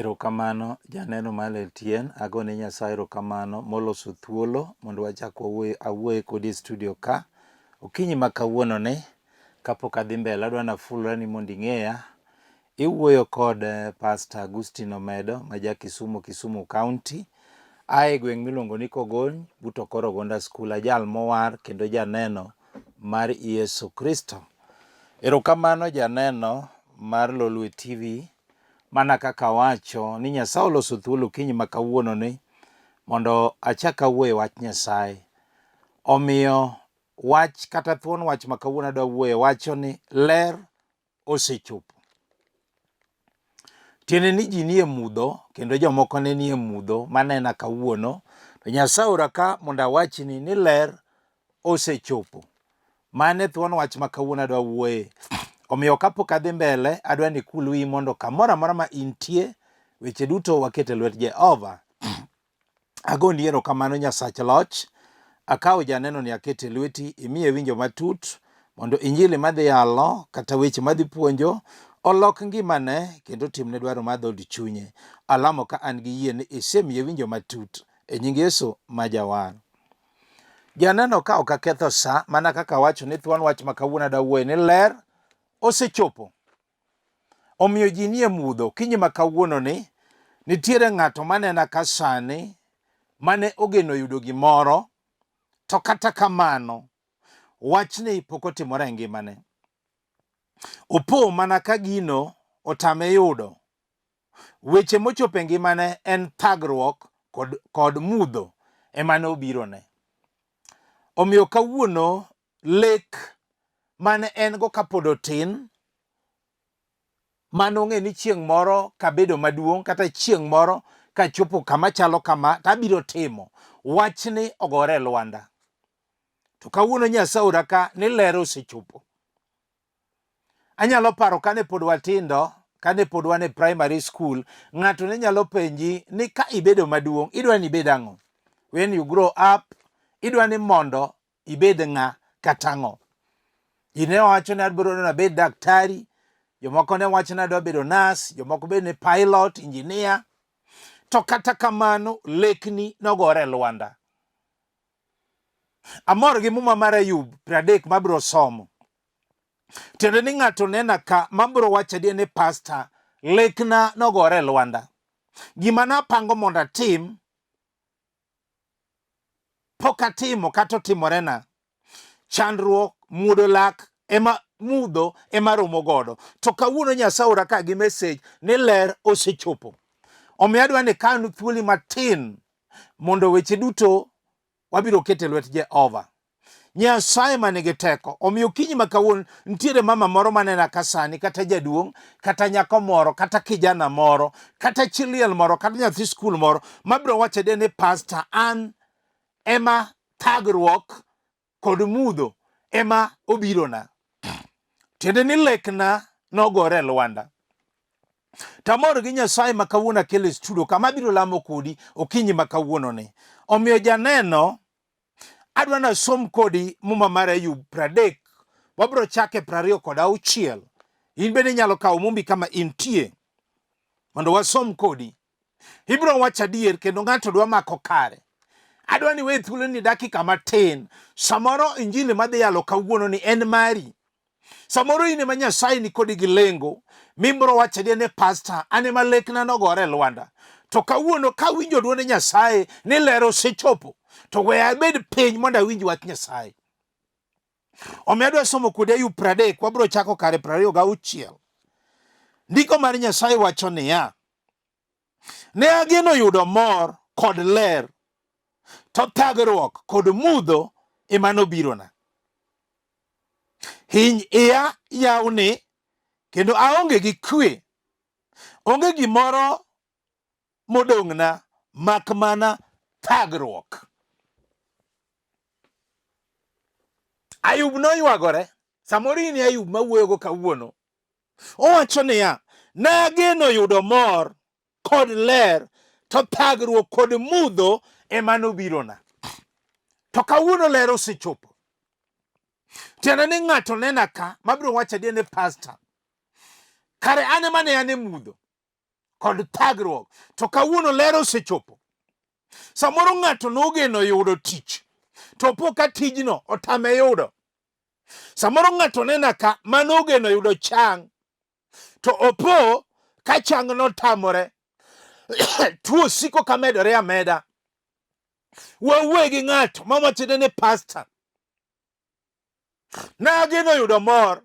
Erokamano janeno MALER tien, agone Nyasaye erokamano moloso thuolo mondo wachak awuoye kodi e studio ka. Okinyi ma kawuono ni kapok adhi mbele adwa nafulra ni mondo ing'eya. Iwuoyo kod Pastor Agustino Omedo ma ja Kisumu County. Ae gweng' miluongo ni Kogony but Okoro Gonda School, ajal mowar kendo janeno mar Yesu Kristo. Erokamano janeno mar Lolwe TV. Mana kaka wacho ni Nyasaye oloso thuolo okinyi ma kawuono ni mondo achak awuoye wach Nyasaye. Omiyo wach kata thuon wach ma kawuono adwa wuoye wacho ni ler osechopo. Tiende ni ji nie mudho kendo jomoko ne nie mudho manena kawuono. To Nyasaye ora ka mondo awachni ni ler osechopo. Mane thuon wach ma kawuono adwa wuoye. Omiyo kapok adhi mbele adwa ni kul wi mondo kamoro amora ma intie weche duto wakete lwet Jehova. Agoni erokamano Nyasach loch. Akawo janeno ni akete lweti imiye winjo matut mondo Injili madhi yalo kata weche madhi puonjo olok ngimane kendo timne dwaro mar dhood chunye. Alamo ka an gi yie ni isemiye winjo matut e nying Yesu ma jawar. Janeno ka ok aketho sa mana kaka wacho ni thuon wach ma kawuono adwa wuoye ni ler osechopo. Omiyo ji nie mudho. Kinyi ma kawuono ni nitiere ng'ato manena ka sani mane ogeno yudo gimoro to kata kamano wachni pok otimore e ngimane. Opo mana ka gino otame yudo. Weche mochopo e ngimane en thagruok kod mudho emane obirone. Omiyo kawuono lek mane en go kapod otin mano ng'e ni chieng' moro kabedo maduong' kata chieng' moro kachopo kama chalo kama tabiro timo wachni ogore e lwanda. To kawuono Nyasaye ora ka ni ler osechopo. Anyalo paro kane pod watindo, kane pod wan e primary school, ng'ato ne nyalo penji ni ka ibedo maduong' idwa ni ibed ang'o? When you grow up, idwa ni mondo ibed ng'a kata ang'o? Ji ne wacho ni adwaro ni abed daktari, jomoko ne wacho ni adwa bedo nurse, jomoko be ni pilot, engineer. To kata kamano lekni nogore e lwanda. Amor gi muma mar Ayub 30 mabiro somo. Tiende ni ng'ato nena ka mabiro wacho adier ni pastor lekna nogore e lwanda. Gima napango mondo atim pok atimo kata otimorena. Chandruok, muodo lak mudho ema romo godo. To kawuono Nyasaye ora ka gi message ni ler osechopo. Omiyo adwa ni kan thuoli matin mondo weche duto wabiro kete lwet Jehova. Nyasaye manigi teko. Omiyo kinyi ma kawuono nitiere mama moro manena ka sani kata jaduong' kata nyako moro kata kijana moro kata chiliel moro kata nyathi skul moro mabiro wacho de ni pastor an ema thagruok kod mudho ema obirona. Tiende ni lekna nogore e lwanda. Tamor gi Nyasaye ma kawuono akele studio kama biro lamo kodi okinyi ma kawuono ni. Omiyo janeno adwa na som kodi muma mar Ayub 30. Wabiro chake 26. In bende nyalo kawo mumbi kama intie mondo wasom kodi. Ibiro wacho adier kendo ng'ato dwa mako kare. Adwa ni we thuolo ni dakika matin. Samoro Injili madhi yalo kawuono ni en mari. Samoro ine ma Nyasaye ni kodi gi lengo. Mimbro wacho adier ni pastor ane ma lekna nogore e lwanda. To kawuono ka winjo dwond Nyasaye ni ler osechopo. To we abed piny mondo awinj wach Nyasaye. Omiyo adwa somo kodi Ayub 30. Wabiro chako kare 26. Ndiko mar Nyasaye wacho niya. Ne ageno yudo mor kod ler. To thagruok kod mudho ema nobirona. Hiny iya nyawni kendo aonge gi kwe. Onge gimoro modong'na mak mana thagruok. Ayub noywagore. Samoro in Ayub mawuoyogo kawuono. Owacho niya, ne ageno yudo mor kod ler to thagruok kod mudho ema nobirona. To kawuono ler osechopo. Tiende ni ng'ato nena ka mabiro wacho adier ni pastor kare ane mane an e mudho. kod thagruok. To kawuono ler osechopo. Samoro ng'ato nogeno yudo tich, to po ka tijno otame yudo. Samoro ng'ato nena ka manogeno yudo chang, to opo ka chang notamore. Tuo siko ka medore ameda. Wawuoye gi ng'ato mawachone ni pastor, nageno yudo mor,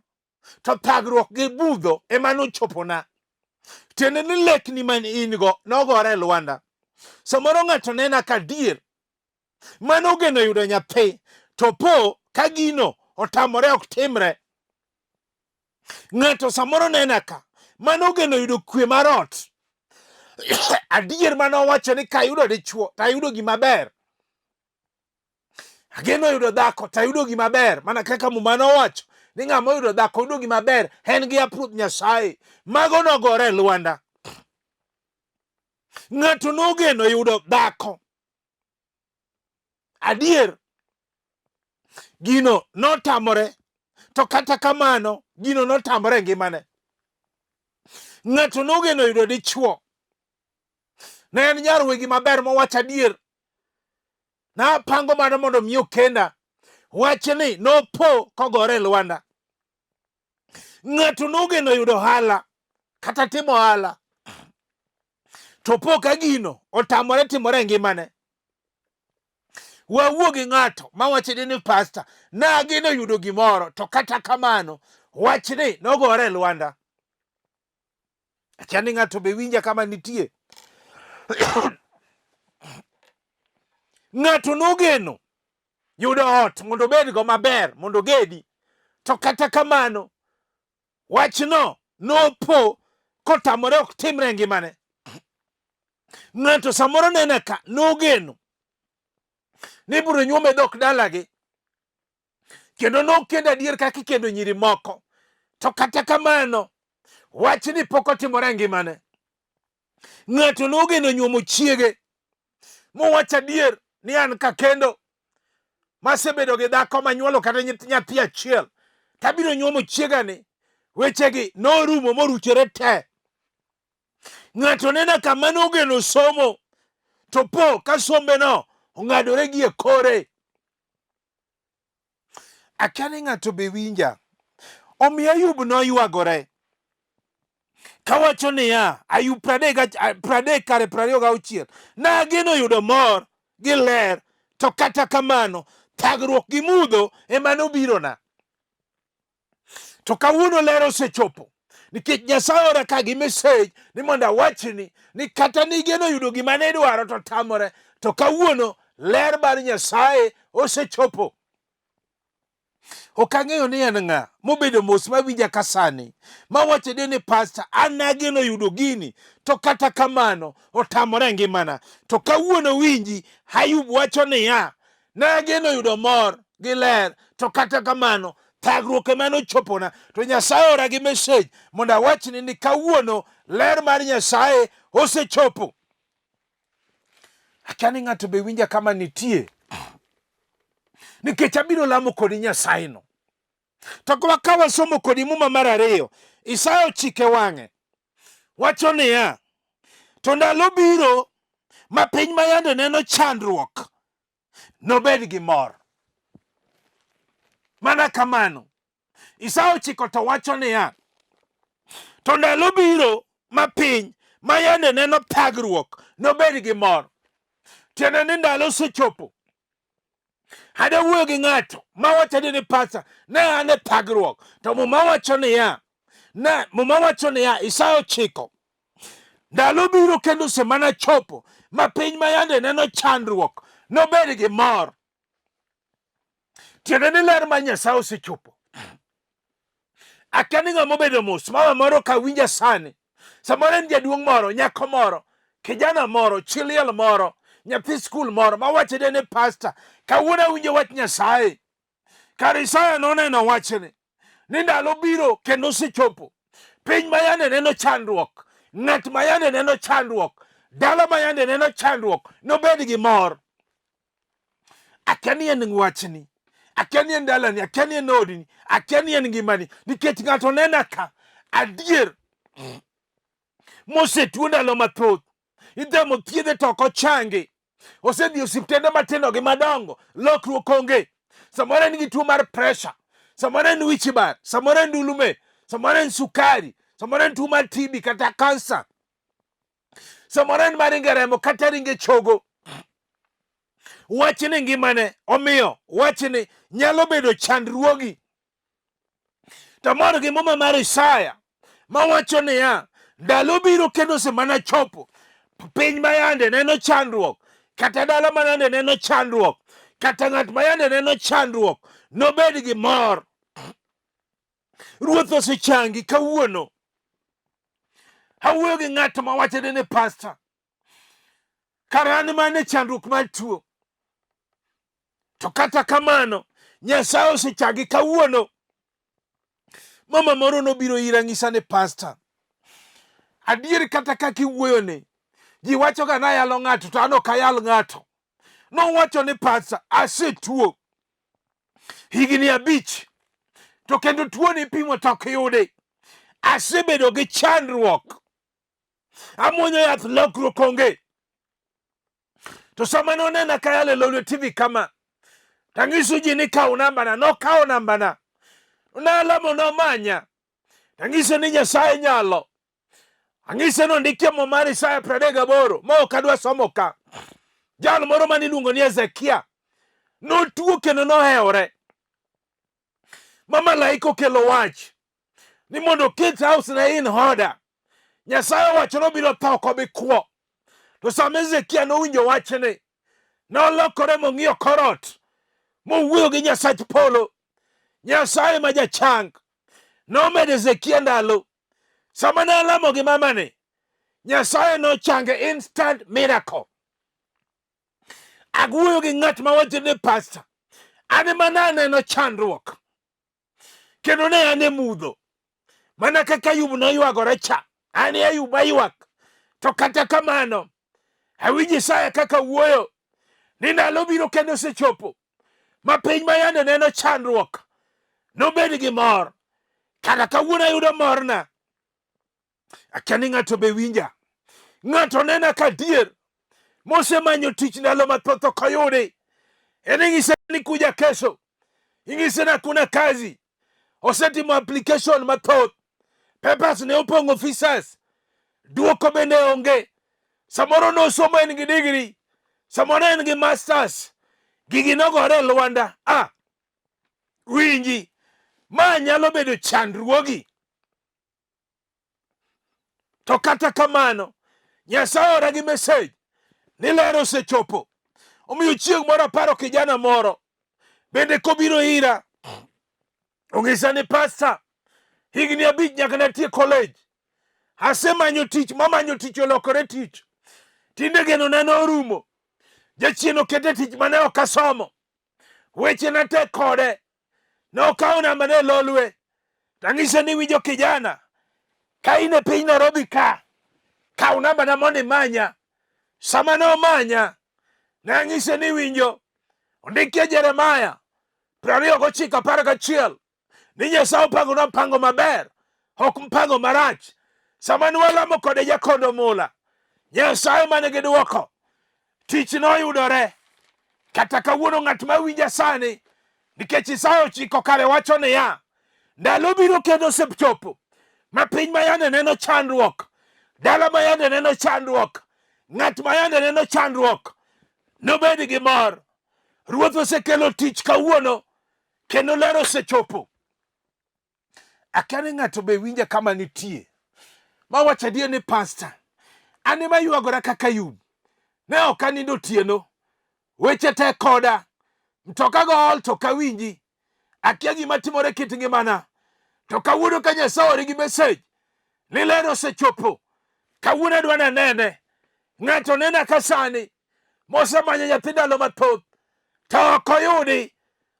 to thagruok gi mudho ema nochopona. Tiende ni lekni man in go nogore lwanda. Samoro ng'ato nena ka dier manogeno yudo nyathi, to po ka gino otamore ok timre. Ng'ato samoro nena ka manogeno yudo kwe mar ot. Adier manowacho ni kayudo dichuo tayudo gima ber. Ageno yudo dhako tayudo gima ber, mana kaka muma nowacho ni ng'ama yudo dhako yudo gima ber, en gi apruth Nyasaye. Mago nogore lwanda. Ng'ato nogeno yudo dhako. Adier gino notamore, to kata kamano gino notamore ngimane. Ng'ato nogeno yudo dichuo. Ne en nyarwe gima ber mowacho adier. Na pango mana mondo miyo kenda. Wachni nopo kogore lwanda. Ng'ato nogeno yudo hala, kata timo hala, to po ka gino otamore timore ngimane. Wawuo gi ng'ato mawachni ni pastor, nageno yudo gimoro, to kata kamano wachni nogore lwanda. Achani ng'ato be winja kama nitie. Ng'ato nogeno yudo ot mondo bed go maber, mondo gedi, to kata kamano wachno nopo kotamore ok timre ngimane. Ng'ato samoro nene ka nogeno ni biro nyuome dhok dalagi, kendo nokendo adier kaka ikendo nyiri moko, to kata kamano wachni pok otimore ngimane. Ng'ato nogeno nyuomo chiege, mowacho adier ni an ka kendo masebedo gi dhako manyuolo kata nyathi achiel, tabiro nyuomo chiegani. Wechegi norumo moruchore te. Ng'ato nena kama nogeno somo, to po ka sombeno ong'adore gi e kore. Akani ng'ato be winja. Omiyo Ayub noywagore kawacho niya, Ayub 30:26, nageno yudo mor gi ler, to kata kamano thagruok gi mudho ema nobirona. To kawuono ler osechopo, nikech Nyasaye ora ka gi message ni mondo awachni ni kata nigeno yudo gima ne dwaro to tamore, to kawuono ler mar Nyasaye osechopo. Ok ang'eyo ni en ng'a mobedo mos mawinja kasani mawacho ni pastor, an nageno yudo gini, to kata kamano otamore ngimana. To kawuono winji Ayub wacho niya, nageno yudo mor gi ler, to kata kamano thagruok ema nochopona. To Nyasaye ora gi message mondo awachni ni kawuono ler mar Nyasaye osechopo. Akani ng'ato be winja kama nitie, nikech abiro lamo kodi Nyasaye no. To ka wasomo kodi Muma mar 2, Isaya ochike wang'e, wacho niya, to ndalo biro ma piny ma yande neno chandruok nobed gi mor. Mana kamano Isaya ochiko to wacho niya, to ndalo biro ma piny ma yande neno thagruok nobed gi mor. Tiende ni ndalo osechopo. Hada wuoyo gi ng'ato mawacho ni pastor, ne an e thagruok, to Muma wacho niya, Isaya ochiko, ndalo biro kendo semana chopo ma piny ma yande neno chandruok nobed gi mor. Tiende ni ler mar Nyasaye osechopo. Akani ng'ama obedo mos mama moro ka winja sani, samoro en jaduong' moro, nyako moro, kijana moro, chiliel moro, nyathi skul moro mawacho ni pastor, kawuono awinjo wach Nyasaye. Kar Isaya noneno wachni ni ndalo biro kendo osechopo, piny ma yande neno chandruok, ng'at ma yande neno chandruok, dala ma yande neno chandruok nobed gi mor. Akani en wachni, akani en dalani, akani en odni, akani en ngimani, nikech ng'ato nena ka adier mosetuo ndalo mathoth, idhemo thiedhe to ok ochangi, osedhi osiptende matindo gi madongo, lokruok onge. Samoro en gi tuo mar pressure, samoro en wich bar, samoro en ndulume, samoro en sukari, samoro en tuo mar TB kata kansa, samoro en maringe remo kata ringe chogo. Wachni ngimane omiyo wachni nyalo bedo chandruogi. To moro gi muma mar Isaya mawacho niya, ndalo biro kendo semana chopo, piny mayande neno chandruok, kata dala mayande neno chandruok, kata ng'at mayande neno chandruok, nobed gi mor. Ruoth osechangi kawuono. Awuoyo gi ng'at mawachone ni pastor, karani mane chandruok mar tuo, to kata kamano Nyasaye osechangi kawuono. Mama moro nobiro ira ng'isa ni pastor, adier kata kaka iwuoyo ni, ji wacho ga nayalo ng'ato to an ok ayal ng'ato. Nowacho ni pastor, asetuo higni 5, to kendo tuo ni pimo to ok yudi. Asebedo gi chandruok, amuonyo yath, lokruok onge. To sama nonena kayalo Lolwe TV kama, tangiso ji ni kaw nambana, nokaw nambana, nalamo nomanya, tangiso ni Nyasaye nyalo. Ang'ise nondikie mo mar Isaya 38 ma ok adwa somo ka. Jal moro maniluongo ni Hezekia notuo kendo nohewore. Ma malaika okelo wach ni mondo oket house na in order. Nyasaye wacho nobiro tho kobi kwo. To sama Hezekia nowinjo wachne, nolokore mong'iyo korot, mowuoyo gi Nyasach polo. Nyasaye ma jachang nomedo Hezekia ndalo. Sama ne alamo gi mamani, Nyasaye nochange instant miracle. Agwuoyo gi ng'at mawacho ni pastor, an mana aneno chandruok, kendo ne an e mudho, mana kaka Ayub noywagore cha. An e Ayub aywak, to kata kamano awinjo Isaya kaka wuoyo ni ndalo biro kendo osechopo ma piny mayande neno chandruok nobed gi mor. Kata kawuono ayudo morna. Akia ni ng'ato be winja. Ng'ato nena kadier mosemanyo tich ndalo mathoth ok oyudi. Eni ng'ise ni kuja kesho, ing'ise na kuna kazi, osetimo application mathoth, papers ne opong' officers, duoko bende onge. Samoro nosomo en gi degree, samoro en gi masters, gigi nogore Lwanda. Winji, ma nyalo bedo chandruogi. To kata kamano, Nyasaye ora gi message ni Ler Osechopo. Omiyo chieng' moro aparo kijana moro bende kobiro ira, ong'isa ni pastor, higni 5 nyaka natie college, asemanyo tich, mamanyo tich olokore tich, tinde geno na norumo, jachien okete tich mane ok asomo, weche na tek kode, nokawo namba ne Lolwe. Tang'ise ni winjo kijana, ka in e piny Nairobi ka, kaw namba na mondo imanya. Sama nomanya, nang'ise ni winjo, ondikie Jeremiah 29:11 ni Nyasaye opango na mpango maber, ok mpango marach. Sama nwalamo kode jakondo mula, Nyasaye mane gi duoko, tich noyudore. Kata kawuono ng'at ma winja sani, nikech Isaya 9 kare wacho niya, ndalo biro kendo osechopo ma piny mayande neno chandruok, dala mayande neno chandruok, ng'at mayande neno chandruok, nobed gi mor. Ruoth osekelo tich kawuono kendo Ler Osechopo. Akia ni ng'ato be winja kama nitie ma wacho adier ni pastor, an ema ywagora kaka Ayub, ne ok anindo otieno, weche tek koda, mtoka go ol to kawinji, akia gima timore kit ngimana. To kawuono ka Nyasaye ori gi message ni Ler Osechopo, kawuono adwa nanene. Ng'ato nena ka sani mosemanyo nyathi ndalo mathoth to ok oyudi,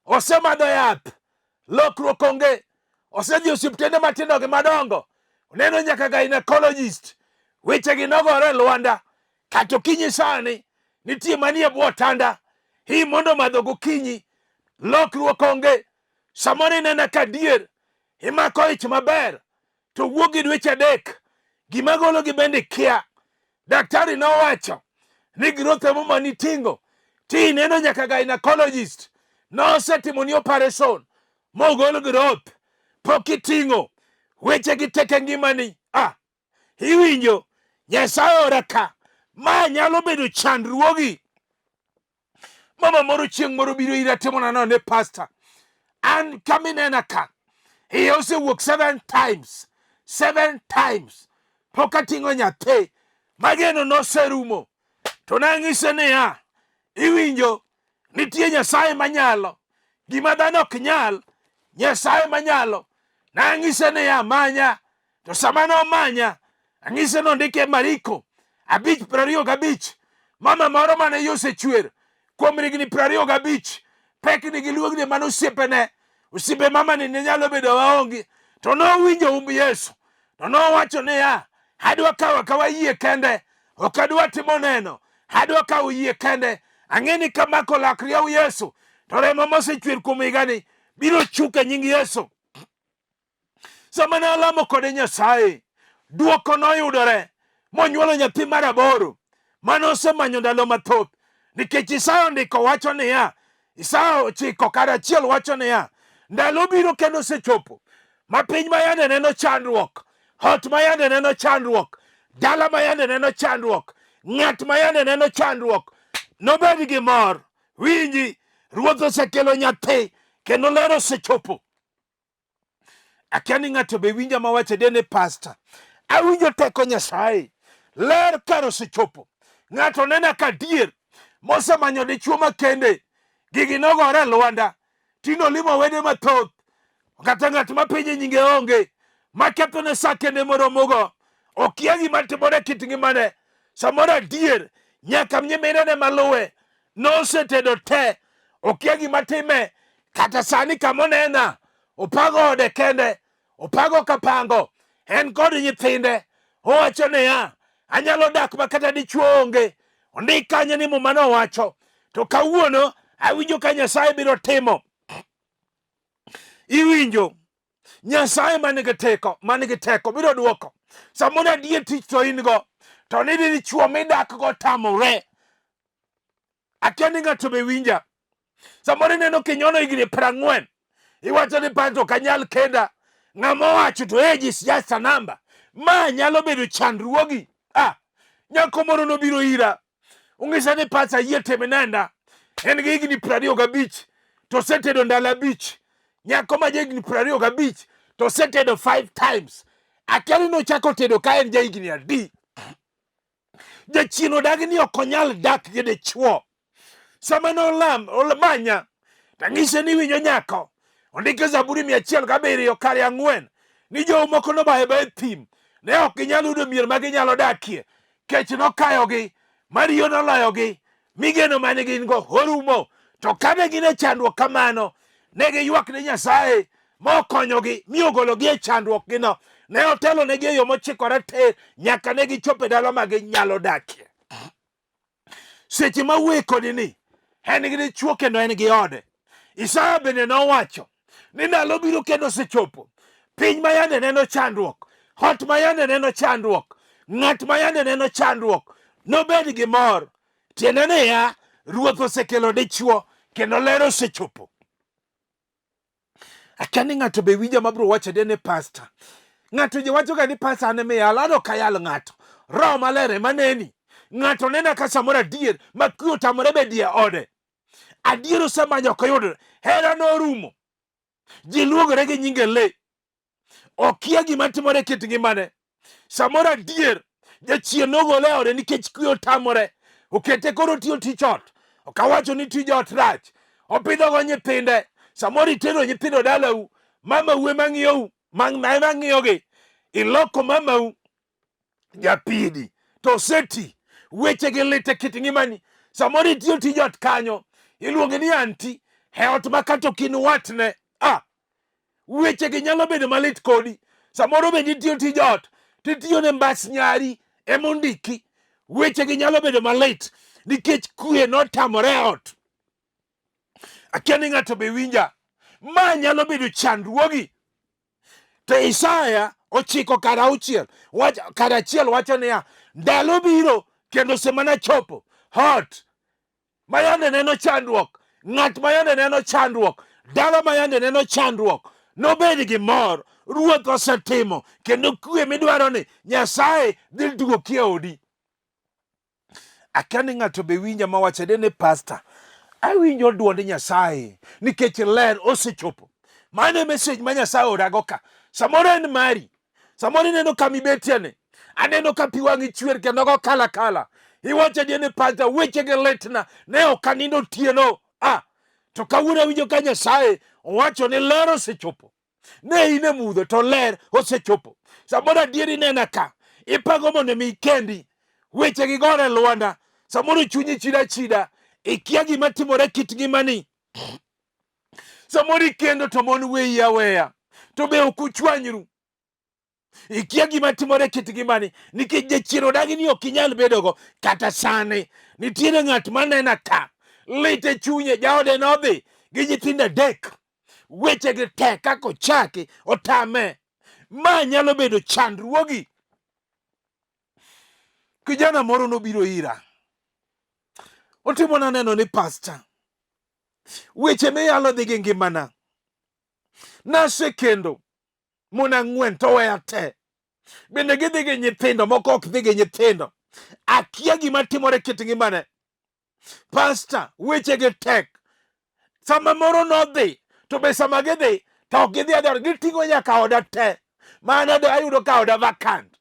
osemadho yath, lokruok onge, osedhi osiptende matindo gi madongo, oneno nyaka gynecologist, wechegi nogore Lwanda. Kata okinyi sani nitie manie bwo tanda, hii mondo madho gokinyi, lokruok onge. Samoro inena ka dier imako ich maber to wuok gi dweche 3, gima gologi bende kia. Daktari nowacho ni growth emo manitingo ti neno nyaka gynecologist nosetimoni operation mogolo growth pok iting'o weche gi teke ngimani. Iwinjo Nyasaye ora ka ma nyalo bedo chandruogi. Mama moro chieng' moro biro ira timona no ne pastor an kaminena ka he osewuok 7 times pok ating'o nyathi mageno noserumo. To nang'ise niya, iwinjo nitie Nyasaye manyalo gima dhano ok nyal. Nyasaye manyalo. Nang'ise niya manya. To sama nomanya ang'ise nondike Mariko 5:25. Mama moro mane osechwer kuom rigni 25 pekni gi luogni mane osiepe mama ni ne nyalo bedo waonge. To nowinjo umb Yesu to nowacho niya, adwa kawo kawa yie kende, ok adwa timo neno, adwa kawo yie kende. Ang'eni kamako lak riaw Yesu to remo mosechwer kuom higani biro chuke nying Yesu. Sama ne alamo kode Nyasaye, duoko noyudore monyuolo nyathi mar 8 mane osemanyo ndalo mathoth. Nikech Isaya ondiko wacho niya, Isaya 9:1 wacho niya, ndalo biro kendo osechopo ma piny ma yande neno chandruok, ot ma yande neno chandruok, dala ma yande neno chandruok, ng'at ma yande neno chandruok nobed gi mor. Winji, Ruoth osekelo nyathi kendo ler osechopo. Akia ni ng'ato be winja mawacho dene pastor. Awinjo teko Nyasaye. Ler kar osechopo. Ng'ato nena ka dier mosemanyo dichuo makende gigi nogore Lwanda tino limo wede mathoth kata ng'at mapinje nyinge onge maketho ne sa kende moromogo okia gima timore kit ngimane. Samoro adier nyaka mnyiminene maluwe nosetedo te okia gima time. Kata sani kamonena opago ode kende, opago kapango, en kod nyithinde. Owacho niya, anyalo dak makata dichuo onge. Ondik kanyo ni muma nowacho. To kawuono awinjo ka Nyasaye biro timo. Iwinjo Nyasaye manigi teko biro duoko. Samoro adier tich to in go to ni dichuo midak go tamore. Akia ni ng'ato be winja. Samoro neno kinyono higni 40 iwacho ni panto kanyal kenda. Ng'ama wacho to age is just a number. Ma nyalo bedo chandruogi. Nyako moro nobiro ira. Ung'isa ni pasa yie teminenda. En gi higni 25 to setedo ndalo 5. Nyako ma higni 25 to setedo 5 times. Akia ni nochako tedo ka en ja higni adi. Jachien odagi ni ok onyal dak gi dichuo. Sama olamanya tang'ise ni winjo nyako. Ondike Zaburi 107 kar 4 ni jowo moko nobaye ba e thim ne ok ginyalo yudo mier ma ginyalo dakie. Kech nokayogi, mariyo noloyogi, migeno mane gin go orumo. To kane gin e chandruok kamano, ne giywak ne Nyasaye mokonyogi mi ogologi e chandruok gino. Ne otelo negi e yo mochikore tir nyaka ne gichopo e dala ma ginyalo dakie. Seche ma wuoye kodi ni en gi dichuo kendo en gi ode. Isaya bende nowacho ni ndalo biro kendo osechopo. Piny ma yande neno chandruok, ot ma yande neno chandruok, ng'at ma yande neno chandruok nobed gi mor. Tiende niya, Ruoth osekelo dichuo kendo ler osechopo. Akia ni ng'ato be winja mabiro wacho dene pastor. Ng'ato je wacho ga ni pastor ane miyalo, ado kayal ng'ato. Roho Maler ema neni. Ng'ato nena ka samoro adier ma kwe otamore bedie ode. Adier osemanyo ok oyudore. Hera norumo. Ji luongore gi nyinge le. Okia gima timore kit ngimane. Samoro adier jachien nogole e ode nikech kwe otamore. Okete koro tiyo tich ot. Okawacho ni tij ot rach. Opidho go nyithinde. Samoro itero nyithindo dalau. Mama uwe mang'iyou. Mang'iyogi. Iloko mamau japidi. To seti. Weche gi lite kit ngimani. Samoro itiyo tij ot kanyo. Iluonge ni anti. He ot makato kin watne. Weche gi nyalo bedo malit kodi. Samoro be itiyo tij ot. Titiyo ne mbas nyari. Emondiki. Weche gi nyalo bedo malit. Nikech kwe notamore ot. Akia ni ng'ato be winja. Ma nyalo bedo chandruogi. To Isaya ochiko kara auchiel kara achiel wacho niya, ndalo biro kendo semana chopo, hot mayande neno chandruok, ng'at mayande neno chandruok, dala mayande neno chandruok, nobed gi mor. Ruoth osetimo kendo kwe midwaro ni Nyasaye dhi duoki e odi. Akia ni ng'ato be winja mawacho ni pastor, awinjo duond Nyasaye nikech ler osechopo. Mane message ma Nyasaye orago ka. Samoro en mari. Samoro ineno kama ibetiane. Aneno ka pi wang'i chwer kendo go kala kala. Iwacho ni pastor, weche gi litna, ne ok anindo otieno. To kawuono awinjo ka Nyasaye owacho ni ler osechopo. Ne in e mudho to ler osechopo. Samoro adieri nena ka ipango mondo mi kendi, weche gi gore lwanda. Samoro chunyi chida chida, ikia gima timore kit ngimani. Samoro ikendo to mon weyi aweya, to be ok uchwanyru. Ikia gima timore kit ngimani nikech jachien odagi ni ok inyal bedogo. Kata sani nitiere ng'at manena ka lit e chunye, jaode nodhi gi nyithindo 3, weche gi tek kaka ochaki otame. Ma nyalo bedo chandruogi. Kijana moro nobiro ira, otimona neno ni pastor, weche miyalo dhi gi ngimana, nasekendo mon 4 to weya te, bende gidhi gi nyithindo, moko ok dhi gi nyithindo. Akia gima timore kit ngimane. Pastor, weche gi tek. Sama moro nodhi, to be sama gidhi to ok gidhi adhora, giting'o nyaka oda te. Mana ayudo ka oda vacant.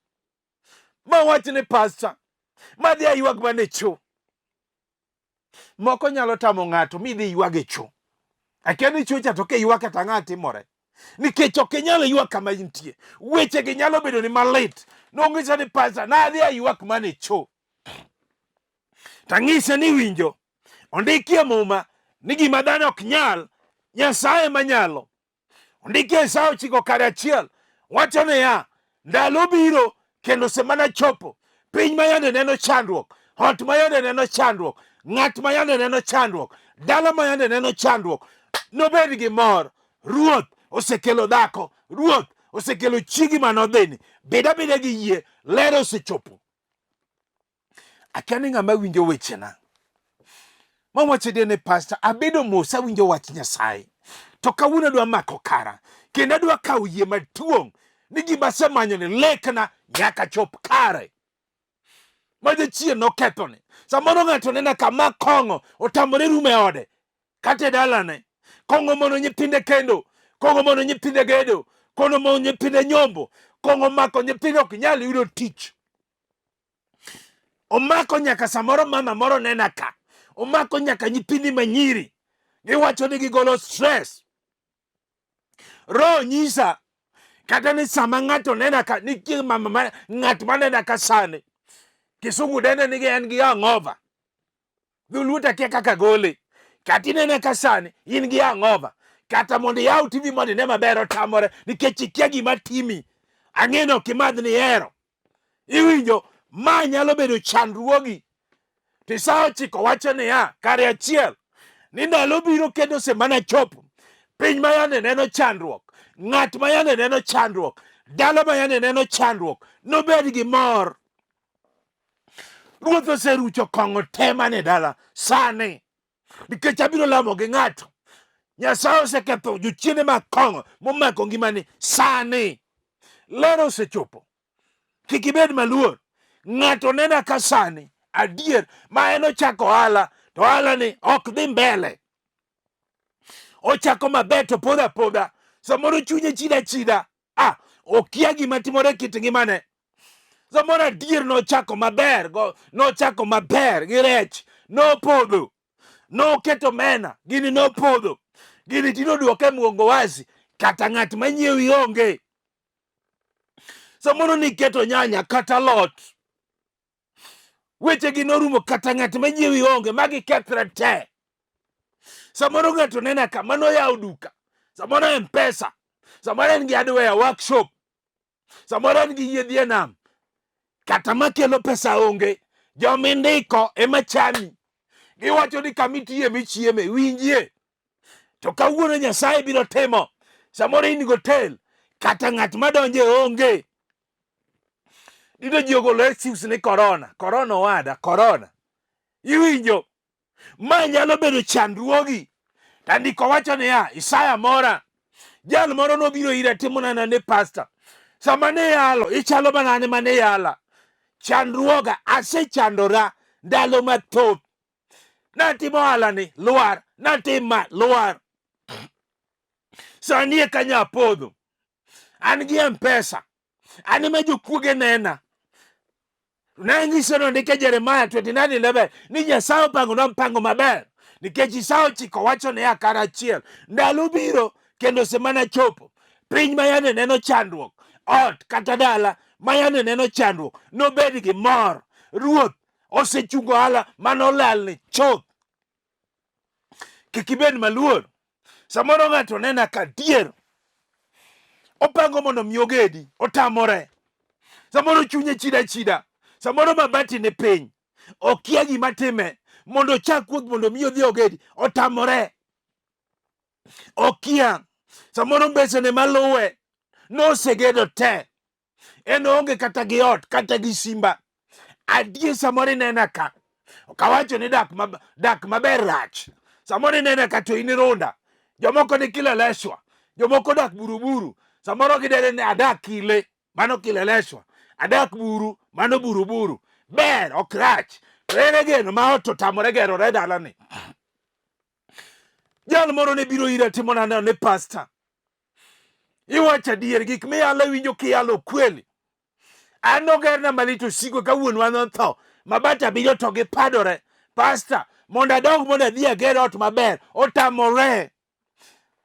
Ma wach ni pastor, madhi aywag mane cho. Moko nyalo tamo ng'ato midhi ywag e cho. Akia ni chocha to ke ywak kata ng'a timore. Nikech ok inyalo ywak kama intie. Weche gi nyalo bedo ni malit. Nong'isa ni pastor, nadhi aywak mane cho. Tang'ise ni winjo, ondikie muma ni gima dhano ok nyal, Nyasaye manyalo. Ondikie Isaya 9:1 wacho niya, ndalo biro kendo semana chopo, piny mayande neno chandruok, ot mayande neno chandruok, ng'at mayande neno chandruok, dala mayande neno chandruok, nobed gi mor. Ruoth osekelo dhako, Ruoth osekelo chigi manodhini, bed abeda gi yie, ler osechopo. Akia ni ng'ama winjo wechena. Mawacho ni pastor, abedo mos awinjo wach Nyasaye, to kawuono dwa mako kara, kendo dwa kawo yie maduong' ni gima semanyo ni lekna nyaka chop kare. Ma jachien nokethone. Samoro ng'ato nena kama kong'o otamore rumo e ode kata e dalane. Kong'o mono nyithinde kendo, kong'o mono nyithinde gedo, kong'o mono nyithinde nyombo, kong'o mako nyithinde ok nyal yudo tich. Omako nyaka samoro mama moro nena ka, omako nyaka nyithindi manyiri. Giwacho ni gigolo stress. Roho nyisa kata ni sama ng'ato nena ka, nitie ng'at manena ka sani, Kisungu dende ni en gi hangover. Dholuo takia kaka gole. Kata inene ka sani in gi hangover. Kata mondo iyaw TV mondo ine maber otamore nikech ikia gima timi. Ang'eno kimadh ni hero. Iwinjo, ma nyalo bedo chandruogi. To Isaya 9 wacho niya, kare achiel, ni ndalo biro kendo semana chopo, piny mayande neno chandruok, ng'at mayande neno chandruok, dala mayande neno chandruok, nobed gi mor. Ruoth oserucho kong'o te mane dala sani, nikech abiro lamo gi ng'ato. Nyasaye oseketho jochiende mag kong'o momako ngimani sani. Ler osechopo. Kik ibed maluor. Ng'ato nena ka sani adier ma en ochako ohala, to ohala ni ok dhi mbele. Ochako maber to podho apodha. Samoro chunye chida chida. Okia gima timore kit ngimane. Samoro adier nochako maber gi rech, nopodho. Noketo mena, gini nopodho. Gini tino duoke muongo wazi, kata ng'at manyiewi onge. Samoro niketo nyanya kata lot, weche gi norumo, kata ng'at manyiewi onge, magi kethre te. Samoro ng'ato nena kama noyawo duka, samoro M-Pesa, samoro en gi hardware workshop, samoro en gi yiedhi e nam, kata makelo pesa onge. Jomindiko ema chami. Giwacho ni kamitiye michieme, winjie. To kawuono Nyasaye biro timo. Samoro in gi hotel, kata ng'at madonje onge. Dido ji ogolo excuse ni corona wada, corona. Iwinjo, ma nyalo bedo chandruogi. Tandiko wacho niya, Isaya mora, jal moro nobiro ira timonana ne pastor. Sama ne yalo, ichalo manane mane yala. Chandruoga, asechandora ndalo mathoth. Natimo ohala ni, luar, natima, luar. Sani e kanya podho. An gi M-Pesa. An ema jokuoge nena. Nanyiso no ndike Jeremiah 29:11 ni Nyasaye opango mpango maber. Nikech Isaya ochiko wacho ne akara achiel. Ndalo biro kendo semana chopo. Piny ma yande neno chandruok. Ot kata dala ma yande neno chandruok. Nobed gi mor. Ruoth osechungo ohala manolal ni choth. Kik ibed maluor. Samoro ng'ato nena ka dier. Opango mondo mi ogedi. Otamore. Samoro chunye chida. Samoro mabati ne piny. Okia gima time. Mondo chak wuoth mondo mi odhi ogedi. Otamore. Okia. Samoro mbesene maluwe. Nosegedo te. En onge kata gi ot kata gi simba. Adie samoro nena ka. Okawacho ni dak maber rach. Samoro nena ka to in ronda. Jomoko ni Kileleshwa. Jomoko dak buruburu. Samoro gidere ni adak kile. Mano Kileleshwa. Adak buru. Mano buruburu. Ber ok rach. Rere geno ma ot otamore gero re dalani. Jal moro ne biro ira timonana ne pastor. Iwacho adier gik miyalo winjo kiyalo kweli. An nogerna malito sigo kawuon wan tho. Mabata bijo to gi padore. Pastor, mondo adong mondo adhi ager ot maber. Otamore.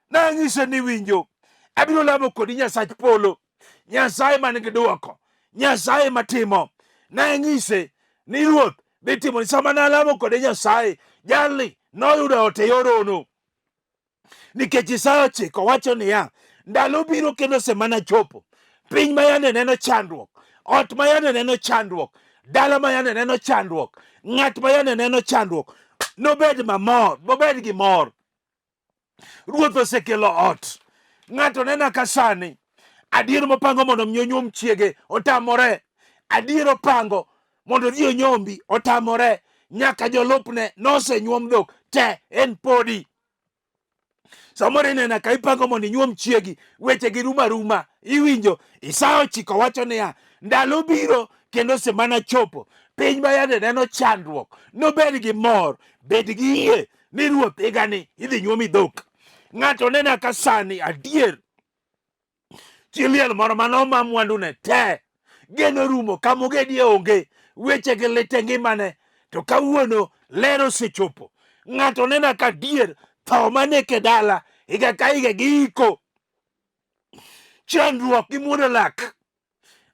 Nang'iso ni winjo. Abiro lamo kodi Nyasach polo. Nyasaye man gi duoko. Nyasaye matimo. Nang'ise ni ruoth dhi timo ni sama nalamo kode Nyasaye. Jalni noyudo ot e yor ono. Nikech Isaya ochiko wacho niya, ndalo biro kendo semana chopo. Piny ma yande neno chandruok. Ot ma yande neno chandruok. Dala ma yande neno chandruok. Ng'at ma yande neno chandruok. Nobed mamor. Nobed gi mor. Ruoth osekelo ot. Ng'ato nena ka sani. Adier mopango mondo mi onyuom chiege. Otamore. Adier opango mondo dhi onyombi. Otamore. Nyaka jolupne nosenyuom dhok. Te en podi. Samoro nena ka ipango mondo inyuom chiegi. Weche gi ruma. Iwinjo. Isaya ochiko wacho niya, ndalo biro kendo semana chopo. Piny ma yande neno chandruok. Nobed gi mor. Bed gi yie ni ruoth igani idhi nyuomi dhok. Ng'ato nena ka sani adier. Chiliel moro manoma mwandune te. Geno rumo kamogedi onge. Weche gi lite ngimane. To kawuono Ler Osechopo. Ng'ato nena ka adier. Tho maneke dala. Higa ka higa giiko. Chandruok gi muodo lak.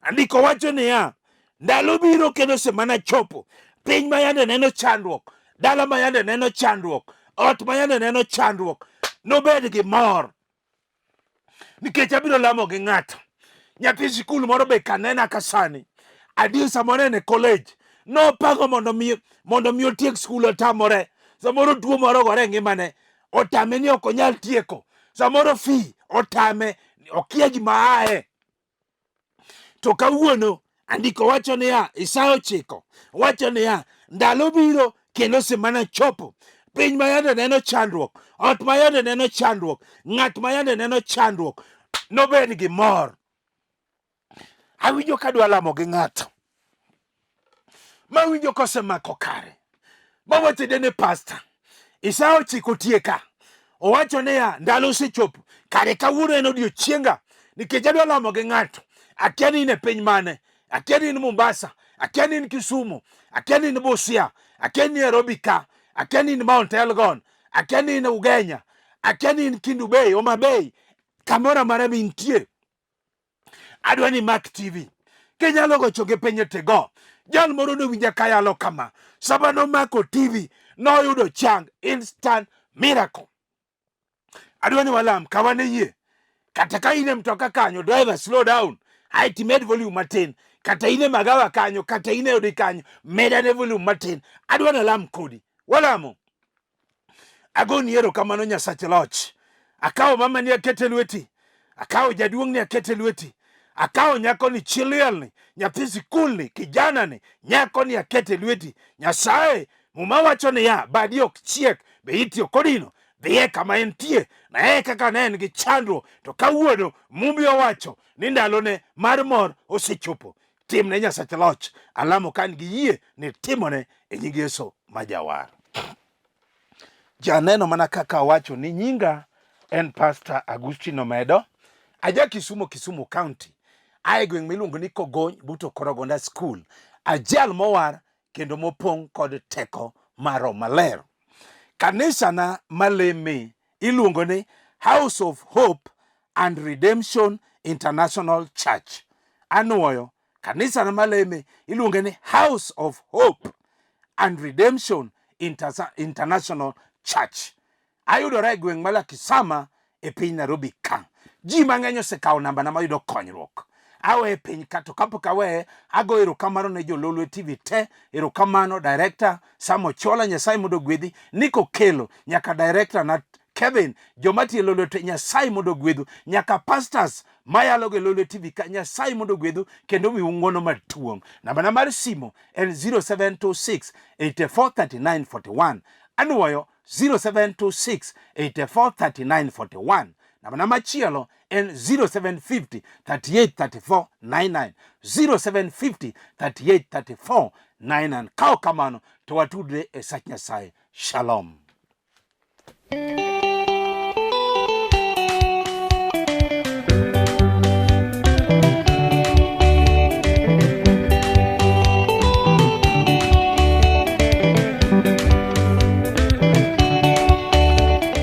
Andiko wacho niya, ndalo biro kendo semana chopo. Piny ma yande neno chandruok. Dala ma yande neno chandruok. Ot ma yande neno chandruok. Nobed gi mor. Nikech abiro lamo gi ng'ato. Nyathi sikul moro be kanena ka sani. Adier samoro ne college. Nopango mondo mi otiek skul otamore. Samoro tuo moro gore ngimane. Otame ni ok onyal tieko. Samoro fi otame. Okia gima ae. To kawuono andiko wacho niya, Isaya ochiko wacho niya, ndalo biro kendo semana chopo. Piny ma yande neno chandruok. Ot ma yande neno chandruok. Ng'at ma yande neno chandruok. Nobed gi mor. Awinjo kadwa lamo gi ng'ato. Mawinjo kosemako kare. Mawacho ne pastor. Isaya ochiko tieka. Owacho niya, ndalo osechopo. Kare kawuono en odiochienga. Nikech adwa lamo gi ng'ato. Akia ni in piny mane. Akia ni in Mombasa. Akia ni in Kisumu. Akia ni in Busia. Akia ni Nairobi ka. Akia ni in Mount Elgon. Akia ni in Ugenya. Akia ni in Kendu Bay, Homa Bay. Kamora mara mintie. Adwa ni Mark TV. Kenyalo gocho gi penye tego. Jal moro no winja kayalo kama. Sabano mako TV. No yudo chang. Instant miracle. Adwa ni walam kawane yie. Kata ka ine mtoka kanyo. Driver slow down. Haiti med volume matin. Kata ine magawa kanyo. Kata ine odi kanyo. Medane volume matin. Adwa na lam kodi. Walamo. Agoni ero kamano Nyasach loch. Akawo mama ni akete lweti. Akawo jaduong' ni akete lweti. Akawo nyako ni chiliel ni, nyathi sikul ni, kijana ni, nyako ni akete lweti. Nyasaye muma wacho ni ya, badi ok chiek, be itiyo kodino, dhiye kama entie, na kaka ne en gi chandruok, to kawuono mumbi owacho ni ndalone mar mor osechopo. Timne Nyasach loch, alamo kan gi yie ni timone e nying Yesu majawar. Janeno mana kaka wacho ni nyinga en Pastor Agustino Omedo. Aja Kisumu County. Ae gweng' miluongo ni Kogony buto Korogonda School. Ajal mowar kendo mopong' kod teko maro maler. Kanisa na maleme iluongo ni House of Hope and Redemption International Church. Anuoyo, kanisa na maleme iluongo ni House of Hope and Redemption International Church. Ayudore gweng' mala Kisama e piny Nairobi ka. Ji mang'eny osekawo namba na mayudo konyruok. Awe piny kato kapok awe, ago erokamano ne jo Lolwe TV te, erokamano director Samo Chola, Nyasaye mondo gwedhi, Niko Kelo, nyaka director na Kevin, jomati e Lolwe te, Nyasaye mondo gwedhu, nyaka pastors mayalo ge Lolwe TV ka, Nyasaye mondo gwedhu, kendo mi ng'wono maduong'. Namba na mar simo en 0726 843941. Anuoyo 0726 843941. Namba machielo en 0750 383499. 0750 383499. Kao kamano to watudre e sach Nyasaye. Shalom.